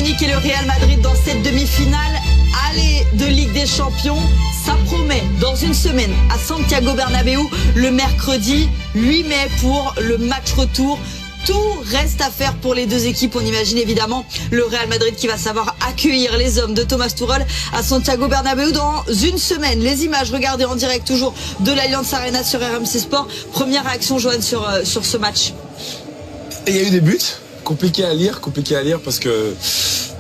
Munich et le Real Madrid dans cette demi-finale. Aller de Ligue des Champions, ça promet dans une semaine à Santiago Bernabéu le mercredi 8 mai pour le match retour. Tout reste à faire pour les deux équipes. On imagine évidemment le Real Madrid qui va savoir accueillir les hommes de Thomas Tuchel à Santiago Bernabéu dans une semaine. Les images, regardez en direct toujours de l'Allianz Arena sur RMC Sport. Première réaction, Johan, sur ce match. Il y a eu des buts compliqués à lire parce que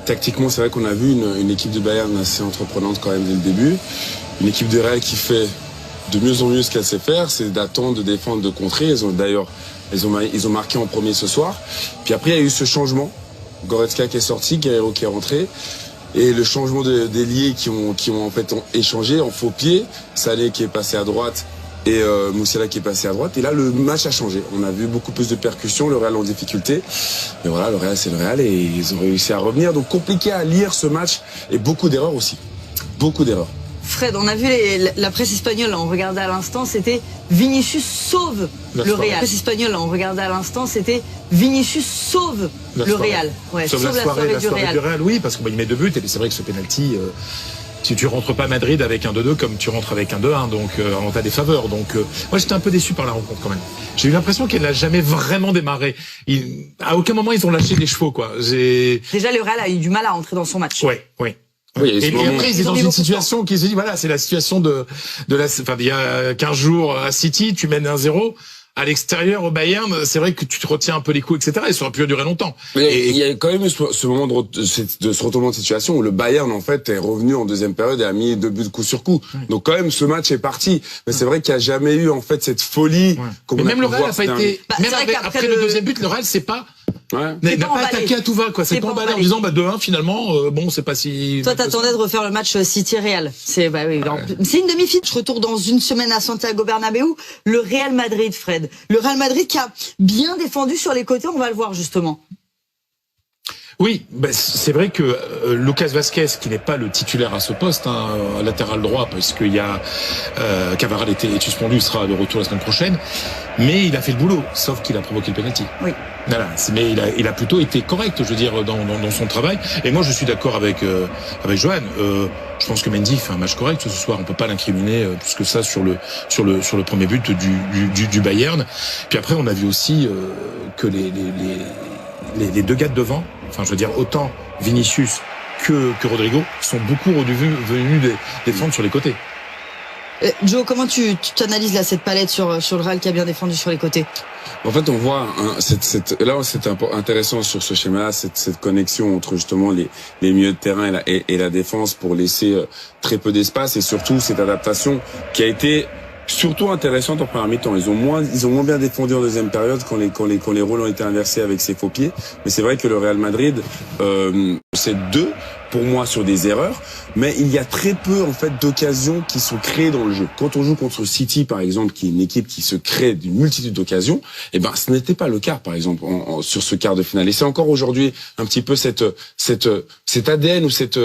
tactiquement, c'est vrai qu'on a vu une équipe de Bayern assez entreprenante quand même dès le début. Une équipe de Real qui fait de mieux en mieux ce qu'elle sait faire, c'est d'attendre, de défendre, de contrer. Ils ont marqué en premier ce soir. Puis après, il y a eu ce changement. Goretzka qui est sorti, Guerreiro qui est rentré. Et le changement d'ailier qui ont en fait échangé en faux pied. Salé qui est passé à droite et Moussiala qui est passé à droite. Et là, le match a changé. On a vu beaucoup plus de percussions, le Real en difficulté. Mais voilà, le Real, c'est le Real et ils ont réussi à revenir. Donc compliqué à lire ce match et beaucoup d'erreurs aussi. Beaucoup d'erreurs. Fred, on a vu la presse espagnole, on regardait à l'instant, c'était Vinicius sauve le Real. La presse espagnole, on regardait à l'instant, c'était Vinicius sauve le Real. Ouais, sauve la soirée du Real. Oui, parce qu'il met 2 buts et c'est vrai que ce penalty, si tu rentres pas à Madrid avec un 2-2 comme tu rentres avec un 2-1, donc on t'a des faveurs. Donc moi j'étais un peu déçu par la rencontre quand même. J'ai eu l'impression qu'elle n'a jamais vraiment démarré. À aucun moment ils ont lâché les chevaux quoi. Déjà le Real a eu du mal à rentrer dans son match. Oui. Oui, et après, ils sont dans une situation qui se dit, voilà, c'est la situation il y a 15 jours à City, tu mènes 1-0. À l'extérieur, au Bayern, c'est vrai que tu te retiens un peu les coups, etc. Et ça aurait pu durer longtemps. Mais il y a quand même eu ce moment de ce retournement de situation où le Bayern, en fait, est revenu en deuxième période et a mis 2 buts coup sur coup. Donc quand même, ce match est parti. Mais c'est vrai qu'il n'y a jamais eu, en fait, cette folie. Mais même le Real n'a pas été, même après le deuxième but, le Real, c'est pas, n'a pas attaqué à tout va, quoi. C'est pas emballé en disant, 2-1, finalement, bon, c'est pas si... Toi, t'attendais de refaire le match City-Real. C'est une demi-finale. Je retourne dans une semaine à Santiago Bernabéu. Le Real Madrid, Fred. Le Real Madrid qui a bien défendu sur les côtés, on va le voir justement. Oui, c'est vrai que Lucas Vazquez, qui n'est pas le titulaire à ce poste, latéral droit, parce qu'il y a Cavaral est suspendu, il sera de retour la semaine prochaine, mais il a fait le boulot, sauf qu'il a provoqué le penalty. Oui. Voilà, mais il a plutôt été correct, je veux dire, dans son travail. Et moi, je suis d'accord avec Johan. Je pense que Mendy fait un match correct ce soir. On peut pas l'incriminer plus que ça sur le premier but du Bayern. Puis après, on a vu aussi que les deux gars de devant, enfin, je veux dire, autant Vinicius que Rodrigo, sont beaucoup venus défendre sur les côtés. Joe, comment tu analyses là cette palette sur le Real qui a bien défendu sur les côtés? En fait, on voit là, c'est intéressant sur ce schéma-là, cette connexion entre justement les milieux de terrain et la défense pour laisser très peu d'espace et surtout cette adaptation qui a été surtout intéressante en première mi-temps. Ils ont moins bien défendu en deuxième période quand les rôles ont été inversés avec ses faux pieds. Mais c'est vrai que le Real Madrid, c'est 2 pour moi sur des erreurs, mais il y a très peu en fait d'occasions qui sont créées dans le jeu. Quand on joue contre City par exemple, qui est une équipe qui se crée d'une multitude d'occasions, ce n'était pas le cas par exemple sur ce quart de finale. Et c'est encore aujourd'hui un petit peu cet ADN ou cette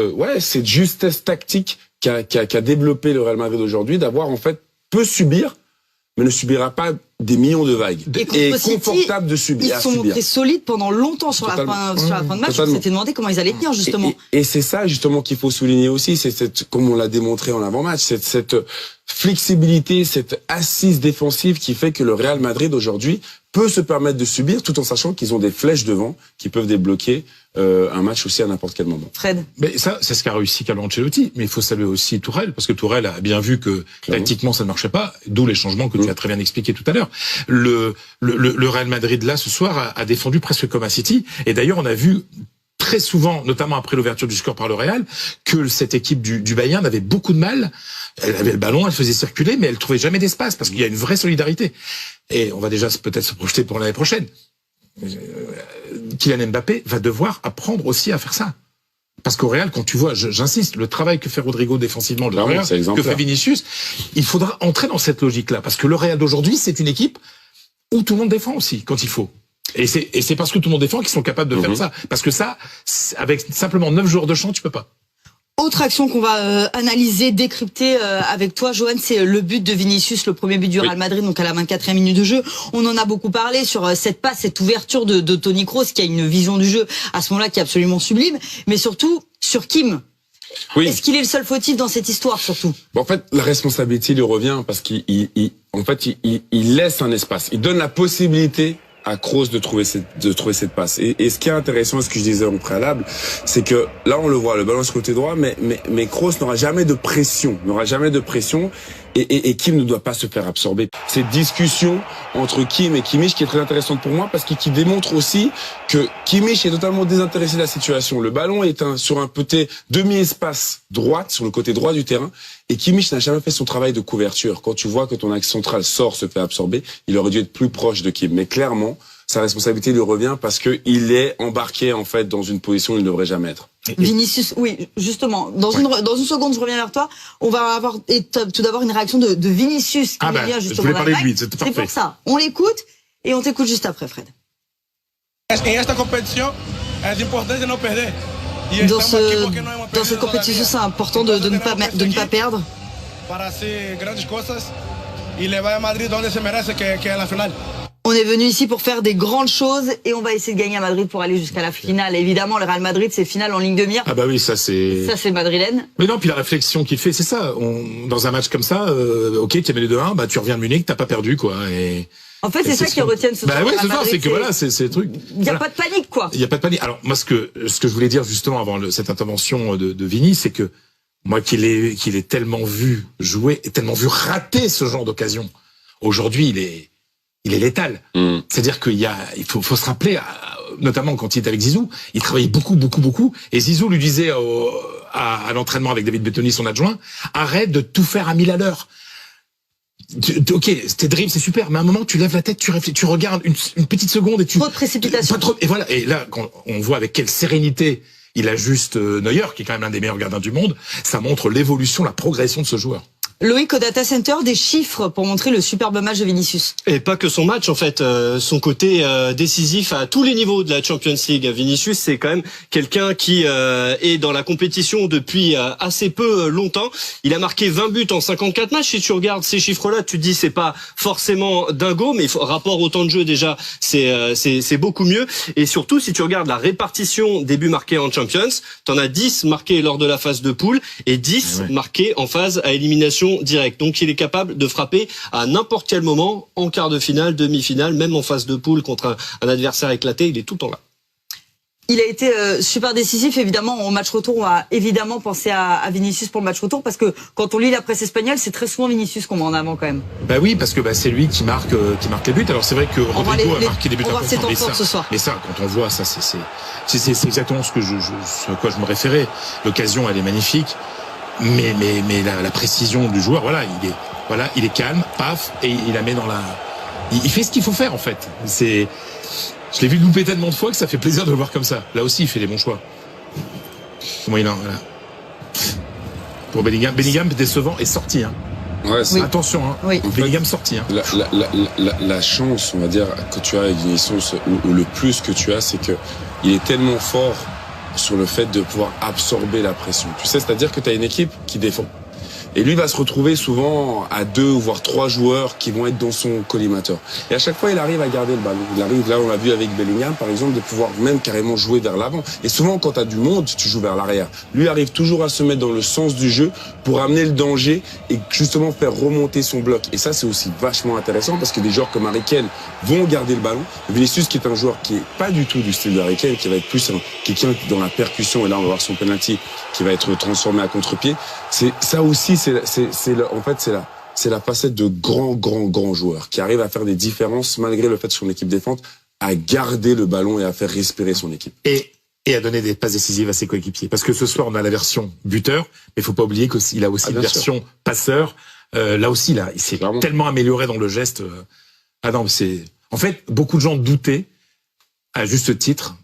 justesse tactique qu'a développé le Real Madrid aujourd'hui, d'avoir en fait peut subir, mais ne subira pas des millions de vagues. Et confortable de subir. Ils sont montrés solides pendant longtemps sur la fin de match. On s'était demandé comment ils allaient tenir, justement. Et c'est ça, justement, qu'il faut souligner aussi. C'est comme on l'a démontré en avant-match, cette flexibilité, cette assise défensive qui fait que le Real Madrid, aujourd'hui, peut se permettre de subir tout en sachant qu'ils ont des flèches devant qui peuvent débloquer un match aussi à n'importe quel moment. Fred. Mais ça, c'est ce qu'a réussi Carlo Ancelotti. Mais il faut saluer aussi Tourelle, parce que Tourelle a bien vu que tactiquement ça ne marchait pas, d'où les changements que tu as très bien expliqués tout à l'heure. Le Real Madrid là ce soir a défendu presque comme à City. Et d'ailleurs, on a vu très souvent, notamment après l'ouverture du score par le Real, que cette équipe du Bayern avait beaucoup de mal. Elle avait le ballon, elle faisait circuler, mais elle trouvait jamais d'espace parce qu'il y a une vraie solidarité. Et on va déjà peut-être se projeter pour l'année prochaine. Kylian Mbappé va devoir apprendre aussi à faire ça. Parce qu'au Real, quand tu vois, j'insiste, le travail que fait Rodrigo défensivement, que fait Vinicius, il faudra entrer dans cette logique-là. Parce que le Real d'aujourd'hui, c'est une équipe où tout le monde défend aussi, quand il faut. Et c'est parce que tout le monde défend qu'ils sont capables de faire ça. Parce que ça, avec simplement 9 joueurs de champ, tu peux pas. Autre action qu'on va analyser, décrypter avec toi, Johan, c'est le but de Vinicius, le premier but du Real Madrid, donc à la 24e minute de jeu. On en a beaucoup parlé sur cette passe, cette ouverture de Toni Kroos, qui a une vision du jeu à ce moment-là qui est absolument sublime, mais surtout sur Kim. Oui. Est-ce qu'il est le seul fautif dans cette histoire, surtout? En fait, la responsabilité lui revient parce qu'il laisse un espace. Il donne la possibilité à Kroos de trouver cette passe. Et ce qui est intéressant, ce que je disais en préalable, c'est que là, on le voit, le ballon sur le côté droit, mais Kroos n'aura jamais de pression. Et Kim ne doit pas se faire absorber. Cette discussion entre Kim et Kimmich qui est très intéressante pour moi parce qu'il démontre aussi que Kimmich est totalement désintéressé de la situation. Le ballon est sur un petit demi-espace droite, sur le côté droit du terrain, et Kimmich n'a jamais fait son travail de couverture. Quand tu vois que ton axe central se fait absorber, il aurait dû être plus proche de Kim. Mais clairement, sa responsabilité lui revient parce que il est embarqué en fait dans une position où il ne devrait jamais être. Vinicius, oui, justement. Dans une seconde, je reviens vers toi. On va avoir tout d'abord une réaction de Vinicius qui vient justement. Je voulais parler de lui, c'est parfait. C'est pour ça. On l'écoute et on t'écoute juste après, Fred. Dans cette compétition, c'est important de ne pas perdre. On est venu ici pour faire des grandes choses et on va essayer de gagner à Madrid pour aller jusqu'à la finale. Évidemment, le Real Madrid, c'est finale en ligne de mire. Ah bah oui, ça c'est madrilène. Mais non, puis la réflexion qu'il fait, c'est ça. Dans un match comme ça, ok, tu es mené de 2-1, bah tu reviens de Munich, t'as pas perdu quoi. En fait, c'est ça qu'ils retiennent ce soir. Bah oui, c'est ça, c'est que voilà, c'est le truc. Il y a pas de panique quoi. Il y a pas de panique. Alors moi, ce que je voulais dire justement avant cette intervention de Vini, c'est que moi qu'il est tellement vu jouer et tellement vu rater ce genre d'occasion. Aujourd'hui, il est létal. C'est-à-dire qu'il faut se rappeler, notamment quand il était avec Zizou, il travaillait beaucoup. Et Zizou lui disait à l'entraînement avec David Bettoni, son adjoint, arrête de tout faire à 1000 à l'heure. Ok, tes dribbles, c'est super, mais à un moment, tu lèves la tête, tu réfléchis, tu regardes une petite seconde et tu... Trop de précipitation. Pas trop, et voilà. Et là, quand on voit avec quelle sérénité il ajuste Neuer, qui est quand même l'un des meilleurs gardiens du monde, ça montre l'évolution, la progression de ce joueur. Loïc, au Data Center, des chiffres pour montrer le superbe match de Vinicius. Et pas que son match, en fait, son côté décisif à tous les niveaux de la Champions League. Vinicius, c'est quand même quelqu'un qui est dans la compétition depuis assez peu longtemps. Il a marqué 20 buts en 54 matchs. Si tu regardes ces chiffres-là, tu te dis c'est pas forcément dingo, mais rapport au temps de jeu déjà, c'est beaucoup mieux. Et surtout, si tu regardes la répartition des buts marqués en Champions, t'en as 10 marqués lors de la phase de poule et 10 marqués en phase à élimination direct. Donc il est capable de frapper à n'importe quel moment, en quart de finale, demi-finale, même en phase de poule contre un adversaire éclaté, il est tout le temps là. Il a été super décisif, évidemment, au match retour. On va évidemment penser à Vinicius pour le match retour, parce que quand on lit la presse espagnole, c'est très souvent Vinicius qu'on met en avant quand même. Bah oui, parce que c'est lui qui marque les buts. Alors c'est vrai que Rodrigo a marqué des buts importants, ce soir. Mais ça, quand on voit ça, c'est exactement ce à quoi je me référais. L'occasion, elle est magnifique. Mais la précision du joueur, il est calme, paf, et il la met dans la... Il fait ce qu'il faut faire, en fait. Je l'ai vu louper tellement de fois que ça fait plaisir de le voir comme ça. Là aussi, il fait les bons choix. Comment il en... Voilà. Pour Bellingham décevant est sorti, hein. Ouais, oui. Attention, hein. Oui. Bellingham sorti, hein. La chance, on va dire, que tu as avec Vinicius, ou le plus que tu as, c'est que il est tellement fort sur le fait de pouvoir absorber la pression. Tu sais, c'est-à-dire que tu as une équipe qui défend. Et lui va se retrouver souvent à 2 voire 3 joueurs qui vont être dans son collimateur. Et à chaque fois, il arrive à garder le ballon. Il arrive, là on l'a vu avec Bellingham par exemple, de pouvoir même carrément jouer vers l'avant. Et souvent quand tu as du monde, tu joues vers l'arrière. Lui arrive toujours à se mettre dans le sens du jeu pour amener le danger et justement faire remonter son bloc. Et ça c'est aussi vachement intéressant parce que des joueurs comme Harry Kane vont garder le ballon. Vinicius qui est un joueur qui est pas du tout du style de Harry Kane, qui va être plus quelqu'un dans la percussion, et là on va voir son penalty qui va être transformé à contre-pied. C'est ça aussi, c'est la facette de grands joueurs qui arrivent à faire des différences malgré le fait que son équipe défende, à garder le ballon et à faire respirer son équipe. Et à donner des passes décisives à ses coéquipiers. Parce que ce soir, on a la version buteur, mais il faut pas oublier qu'il a aussi une version passeur. Là aussi, il s'est tellement amélioré dans le geste. En fait, beaucoup de gens doutaient, à juste titre,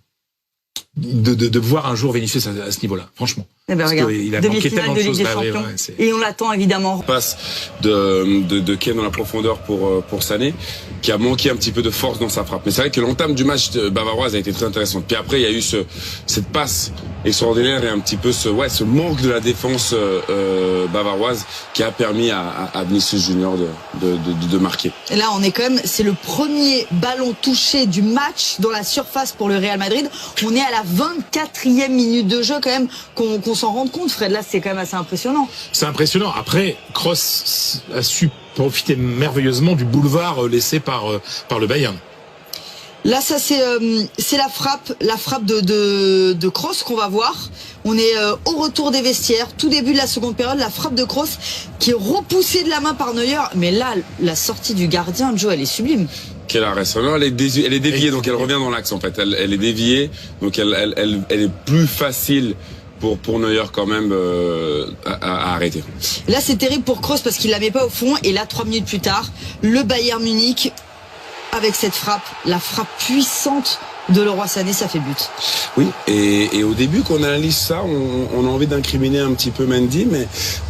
de voir un jour Vinicius à ce niveau-là, franchement. Eh ben, regarde, il a manqué tellement de choses. Et on l'attend évidemment. Passe de Kane dans la profondeur pour Sané, qui a manqué un petit peu de force dans sa frappe. Mais c'est vrai que l'entame du match bavaroise a été très intéressante. Puis après, il y a eu cette passe extraordinaire et un petit peu ce manque de la défense bavaroise qui a permis à Vinicius Junior de marquer. Et là, on est quand même, c'est le premier ballon touché du match dans la surface pour le Real Madrid. On est à la 24e minute de jeu quand même, qu'on s'en rende compte, Fred. Là, c'est quand même assez impressionnant. C'est impressionnant. Après, Kroos a su profiter merveilleusement du boulevard laissé par le Bayern. Là, ça c'est la frappe de Kroos qu'on va voir. On est au retour des vestiaires, tout début de la seconde période, la frappe de Kroos qui est repoussée de la main par Neuer. Mais là, la sortie du gardien, Joe, elle est sublime. Quel arrêt. Non, elle est déviée, donc elle revient dans l'axe en fait. Elle est déviée, donc elle est plus facile pour Neuer quand même à arrêter. Là, c'est terrible pour Kroos parce qu'il la met pas au fond. Et là, 3 minutes plus tard, le Bayern Munich avec cette frappe, la frappe puissante de Leroy Sané, ça fait but. Oui, et au début, quand on analyse ça, on a envie d'incriminer un petit peu Mendy,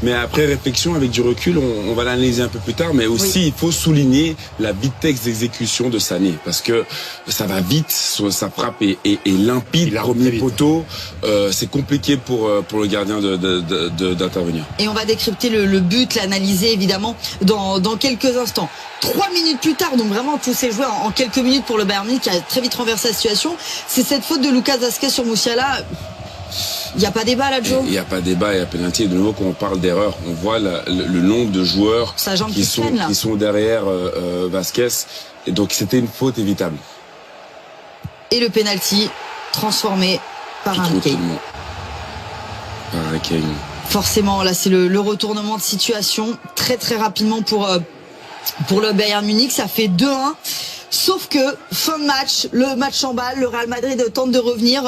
mais après réflexion, avec du recul, on va l'analyser un peu plus tard. Mais aussi, oui, il faut souligner la vitesse d'exécution de Sané, parce que ça va vite, sa frappe est limpide, premier poteau. C'est compliqué pour le gardien d'intervenir. Et on va décrypter le but, l'analyser évidemment dans quelques instants. 3 minutes plus tard, donc vraiment tout s'est joué en quelques minutes pour le Bayern Munich qui a très vite renversé la situation. C'est cette faute de Lucas Vazquez sur Musiala. Il n'y a pas débat là, Joe. Il n'y a pas débat, il y a pénalty. De nouveau, quand on parle d'erreur, on voit le nombre de joueurs qui sont derrière Vazquez. Et donc c'était une faute évitable. Et le pénalty transformé par Harry Kane. Par Harry Kane. Forcément, là c'est le retournement de situation très très rapidement pour le Bayern Munich. Ça fait 2-1. Sauf que, fin de match, le match s'emballe, le Real Madrid tente de revenir,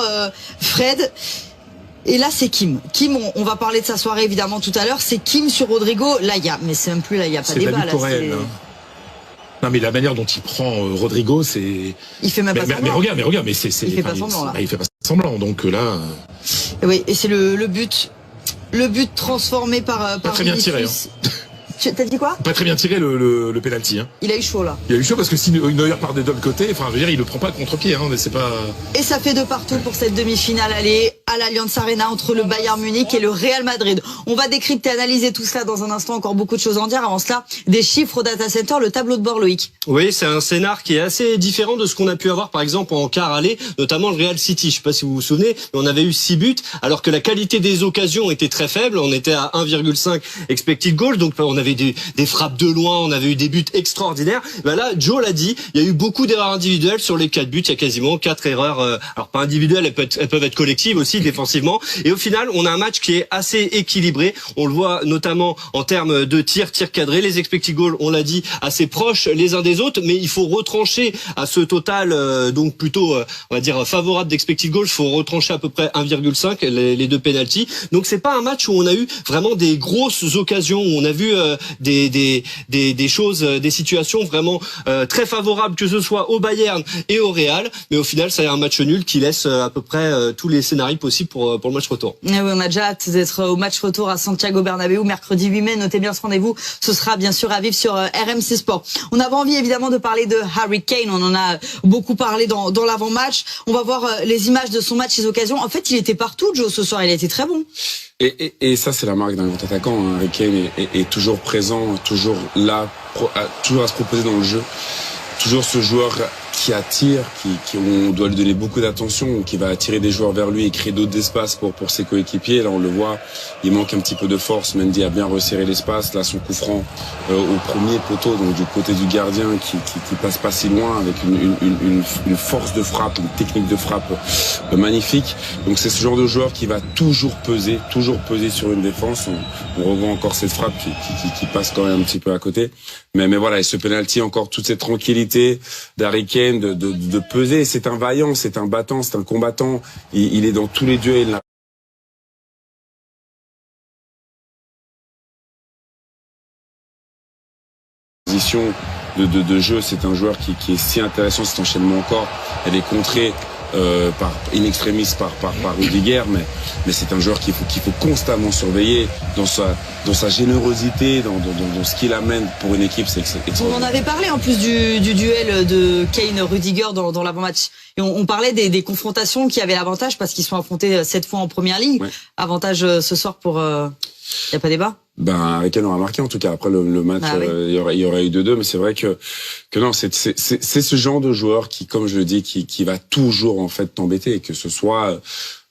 Fred. Et là, c'est Kim. Kim, on va parler de sa soirée évidemment tout à l'heure. C'est Kim sur Rodrigo. Là, mais c'est même plus là, il n'y a pas de débat. Non, mais la manière dont il prend Rodrigo, c'est. Il fait même pas semblant. Mais regarde, mais c'est. Il fait pas semblant là. Il fait pas semblant, donc là. Oui, et c'est le but transformé par. Pas très bien tiré. T'as dit quoi? Pas très bien tiré le penalty. Hein. Il a eu chaud là. Il a eu chaud parce que si Neuer part des deux côtés, enfin je veux dire, il le prend pas contre-pied, hein, mais c'est pas. Et ça fait 2 partout pour cette demi-finale aller à l'Allianz Arena entre le Bayern Munich et le Real Madrid. On va décrypter, analyser tout cela dans un instant. Encore beaucoup de choses à en dire. Avant cela, des chiffres au data center, le tableau de bord, Loïc. Oui, c'est un scénar qui est assez différent de ce qu'on a pu avoir par exemple en quart aller, notamment le Real City. Je sais pas si vous vous souvenez, mais on avait eu 6 buts, alors que la qualité des occasions était très faible. On était à 1,5 expected goals, donc on avait des frappes de loin, on avait eu des buts extraordinaires. Ben là, Joe l'a dit, il y a eu beaucoup d'erreurs individuelles sur les 4 buts. Il y a quasiment 4 erreurs, alors pas individuelles, elles peuvent être collectives aussi défensivement. Et au final, on a un match qui est assez équilibré. On le voit notamment en termes de tirs cadrés. Les expected goals, on l'a dit, assez proches les uns des autres, mais il faut retrancher à ce total, donc plutôt, on va dire favorable d'expected goals. Il faut retrancher à peu près 1,5 les 2 penalties. Donc c'est pas un match où on a eu vraiment des grosses occasions, où on a vu des choses, des situations vraiment très favorables, que ce soit au Bayern et au Real. Mais au final, c'est un match nul qui laisse à peu près tous les scénarios possibles pour le match retour. Et oui, on a déjà hâte d'être au match retour à Santiago Bernabéu mercredi 8 mai. Notez bien ce rendez-vous. Ce sera bien sûr à vivre sur RMC Sport. On avait envie évidemment de parler de Harry Kane. On en a beaucoup parlé dans l'avant-match. On va voir les images de son match, ses occasions. En fait, il était partout, Joe, ce soir. Il a été très bon. Et ça, c'est la marque d'un grand attaquant. Hein. Harry Kane est toujours présent, toujours là, toujours à se proposer dans le jeu. Toujours ce joueur qui attire, on doit lui donner beaucoup d'attention, qui va attirer des joueurs vers lui et créer d'autres espaces pour ses coéquipiers. Là, on le voit, il manque un petit peu de force. Mendy a bien resserré l'espace. Là, son coup franc au premier poteau, donc du côté du gardien, qui passe pas si loin, avec une force de frappe, une technique de frappe magnifique. Donc c'est ce genre de joueur qui va toujours peser sur une défense. On revoit encore cette frappe qui passe quand même un petit peu à côté. Mais voilà, et ce penalty, encore toute cette tranquillité d'Harry Kane, de peser. C'est un vaillant, c'est un battant, c'est un combattant. Il est dans tous les duels. Position de jeu, c'est un joueur qui est si intéressant, cet enchaînement encore. Elle est contrée par in extremis par Rudiger, mais c'est un joueur qu'il faut constamment surveiller dans sa générosité, dans ce qu'il amène pour une équipe. C'est on en avait parlé en plus du duel de Kane-Rudiger dans l'avant-match. Et on parlait des confrontations qui avaient l'avantage parce qu'ils sont affrontés 7 fois en première ligue. Ouais. Avantage ce soir pour... y a pas débat? Harry Kane aura marqué en tout cas. Après le match, il y aurait eu 2-2, mais c'est vrai que non, c'est ce genre de joueur qui, comme je le dis, qui va toujours en fait t'embêter, que ce soit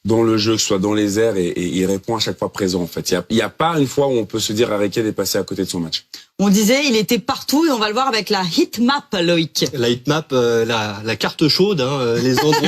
dans le jeu, que ce soit dans les airs, et il répond à chaque fois présent en fait. Il y a pas une fois où on peut se dire Harry Kane est passé à côté de son match. On disait, il était partout et on va le voir avec la heatmap, Loïc. La heatmap, la carte chaude, les endroits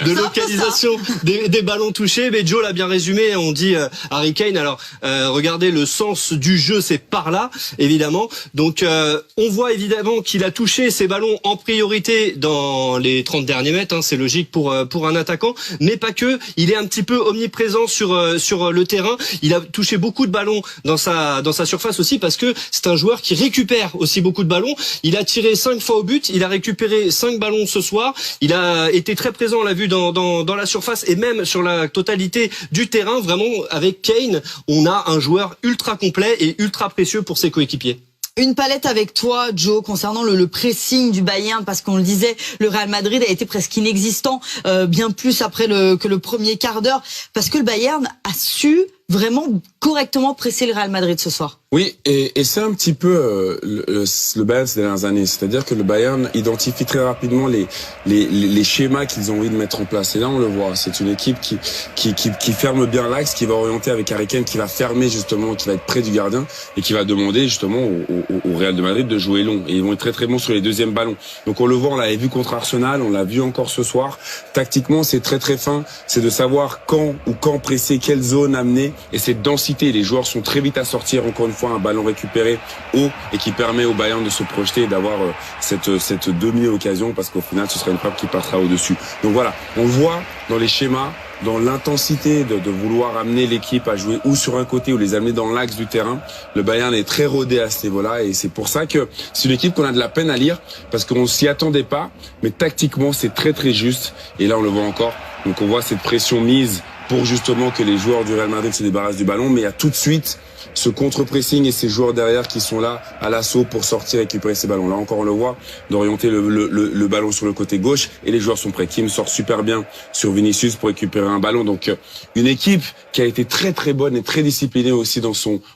de localisation des ballons touchés. Mais Joe l'a bien résumé. On dit Harry Kane. Alors, regardez, le sens du jeu, c'est par là, évidemment. Donc, on voit évidemment qu'il a touché ses ballons en priorité dans les 30 derniers mètres. C'est logique pour un attaquant, mais pas que. Il est un petit peu omniprésent sur le terrain. Il a touché beaucoup de ballons dans sa surface aussi parce que c'est un joueur qui récupère aussi beaucoup de ballons. Il a tiré 5 fois au but, il a récupéré 5 ballons ce soir. Il a été très présent, on l'a vu dans la surface et même sur la totalité du terrain. Vraiment, avec Kane, on a un joueur ultra complet et ultra précieux pour ses coéquipiers. Une palette avec toi, Joe, concernant le pressing du Bayern, parce qu'on le disait, le Real Madrid a été presque inexistant, bien plus après que le premier quart d'heure, parce que le Bayern a su vraiment correctement presser le Real Madrid ce soir. Oui, et c'est un petit peu le Bayern ces dernières années. C'est-à-dire que le Bayern identifie très rapidement les schémas qu'ils ont envie de mettre en place. Et là, on le voit. C'est une équipe qui ferme bien l'axe, qui va orienter avec Harry Kane, qui va fermer justement, qui va être près du gardien et qui va demander justement au Real de Madrid de jouer long. Et ils vont être très très bons sur les deuxièmes ballons. Donc on le voit, on l'avait vu contre Arsenal, on l'a vu encore ce soir. Tactiquement, c'est très très fin. C'est de savoir quand presser, quelle zone amener. Et cette densité, les joueurs sont très vite à sortir, encore une fois, un ballon récupéré haut et qui permet au Bayern de se projeter et d'avoir cette demi-occasion, parce qu'au final, ce sera une frappe qui passera au-dessus. Donc voilà, on voit dans les schémas, dans l'intensité de vouloir amener l'équipe à jouer ou sur un côté ou les amener dans l'axe du terrain. Le Bayern est très rodé à ce niveau-là et c'est pour ça que c'est une équipe qu'on a de la peine à lire parce qu'on s'y attendait pas, mais tactiquement, c'est très très juste et là, on le voit encore. Donc on voit cette pression mise pour justement que les joueurs du Real Madrid se débarrassent du ballon, mais il y a tout de suite ce contre-pressing et ces joueurs derrière qui sont là à l'assaut pour sortir et récupérer ces ballons. Là encore on le voit, d'orienter le ballon sur le côté gauche et les joueurs sont prêts. Kim sort super bien sur Vinicius pour récupérer un ballon. Donc une équipe qui a été très très bonne et très disciplinée aussi dans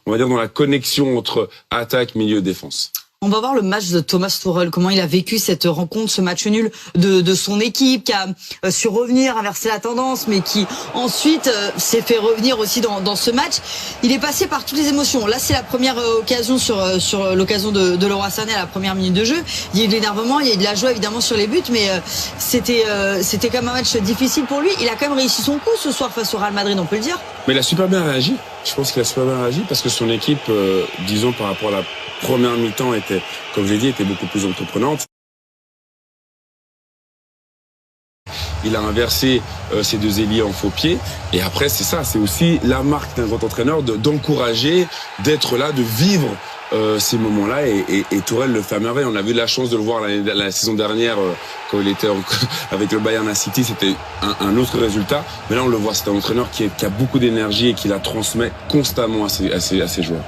on va dire dans la connexion entre attaque, milieu, défense. On va voir le match de Thomas Tuchel, comment il a vécu cette rencontre, ce match nul de son équipe, qui a su revenir, inverser la tendance, mais qui ensuite s'est fait revenir aussi dans ce match. Il est passé par toutes les émotions. Là, c'est la première occasion sur l'occasion de Leroy Sané à la première minute de jeu. Il y a eu de l'énervement, il y a eu de la joie évidemment sur les buts, mais c'était quand même un match difficile pour lui. Il a quand même réussi son coup ce soir face au Real Madrid, on peut le dire. Mais il a super bien réagi. Je pense qu'il a super bien réagi parce que son équipe, disons par rapport à la première mi-temps, était, comme j'ai dit, était beaucoup plus entreprenante. Il a inversé ses deux ailiers en faux pied. Et après, c'est ça, c'est aussi la marque d'un grand entraîneur d'encourager, d'être là, de vivre ces moments-là. Et Tourelle le fait à merveille. On a eu la chance de le voir la saison dernière quand il était avec le Bayern à City. C'était un autre résultat. Mais là, on le voit, c'est un entraîneur qui a beaucoup d'énergie et qui la transmet constamment à ses joueurs.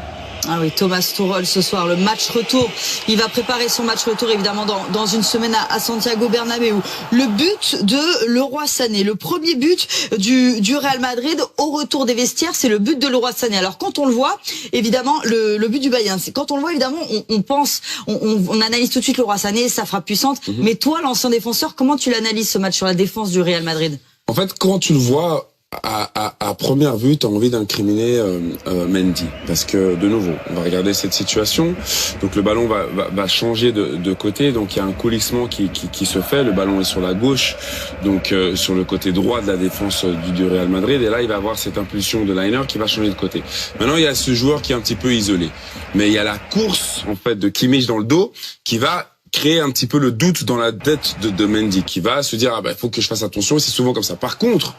Ah oui, Thomas Tuchel ce soir, le match retour. Il va préparer son match retour évidemment dans une semaine à Santiago Bernabéu. Le but de Leroy Sané, le premier but du Real Madrid au retour des vestiaires, c'est le but de Leroy Sané. Alors quand on le voit, évidemment, le but du Bayern, quand on le voit évidemment, on pense, on analyse tout de suite Leroy Sané, sa frappe puissante. Mais toi, l'ancien défenseur, comment tu l'analyses ce match sur la défense du Real Madrid? En fait, quand tu le vois, à première vue, tu as envie d'incriminer Mendy parce que de nouveau, on va regarder cette situation. Donc le ballon va changer de côté. Donc il y a un coulissement qui se fait. Le ballon est sur la gauche, donc sur le côté droit de la défense du Real Madrid. Et là, il va avoir cette impulsion de Liner qui va changer de côté. Maintenant, il y a ce joueur qui est un petit peu isolé, mais il y a la course en fait de Kimmich dans le dos qui va créer un petit peu le doute dans la tête de Mendy, qui va se dire il faut que je fasse attention. Et c'est souvent comme ça. Par contre,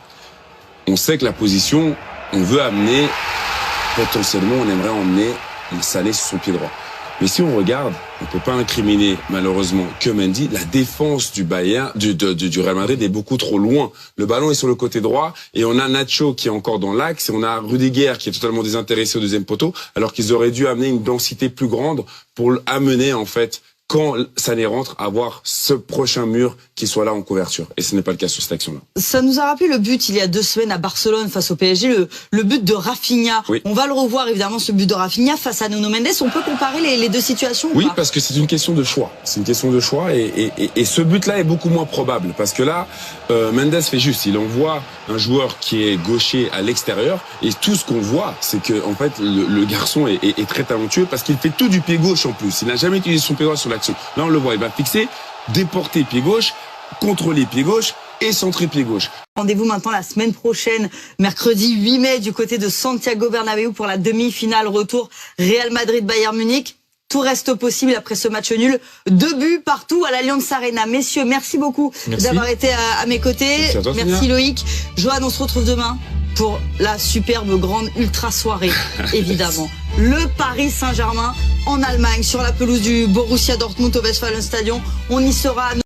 on sait que la position, on veut amener, potentiellement, on aimerait emmener Sané sur son pied droit. Mais si on regarde, on peut pas incriminer malheureusement que Mendy. La défense du Bayern, du Real Madrid est beaucoup trop loin. Le ballon est sur le côté droit et on a Nacho qui est encore dans l'axe et on a Rudiger qui est totalement désintéressé au deuxième poteau, alors qu'ils auraient dû amener une densité plus grande pour amener en fait, quand Sané rentre, avoir ce prochain mur qui soit là en couverture. Et ce n'est pas le cas sur cette action-là. Ça nous a rappelé le but il y a 2 semaines à Barcelone face au PSG, le but de Rafinha. Oui. On va le revoir évidemment, ce but de Rafinha face à Nuno Mendes. On peut comparer les deux situations ou Oui, pas? parce que c'est une question de choix. C'est une question de choix et ce but-là est beaucoup moins probable parce que là, Mendes fait juste. Il envoie un joueur qui est gaucher à l'extérieur et tout ce qu'on voit, c'est que en fait le garçon est très talentueux parce qu'il fait tout du pied gauche en plus. Il n'a jamais utilisé son pied droit sur l'action. Là, on le voit, il va fixer, déporter pied gauche, contrôler pied gauche et centrer pied gauche. Rendez-vous maintenant la semaine prochaine, mercredi 8 mai, du côté de Santiago Bernabéu pour la demi-finale retour Real Madrid-Bayern Munich. Tout reste possible après ce match nul. 2 buts partout à l'Allianz Arena. Messieurs, merci beaucoup d'avoir été à mes côtés. Merci à toi, merci Loïc. Johan, on se retrouve demain pour la superbe grande ultra soirée, évidemment. Le Paris Saint-Germain en Allemagne, sur la pelouse du Borussia Dortmund au Westfalenstadion. On y sera.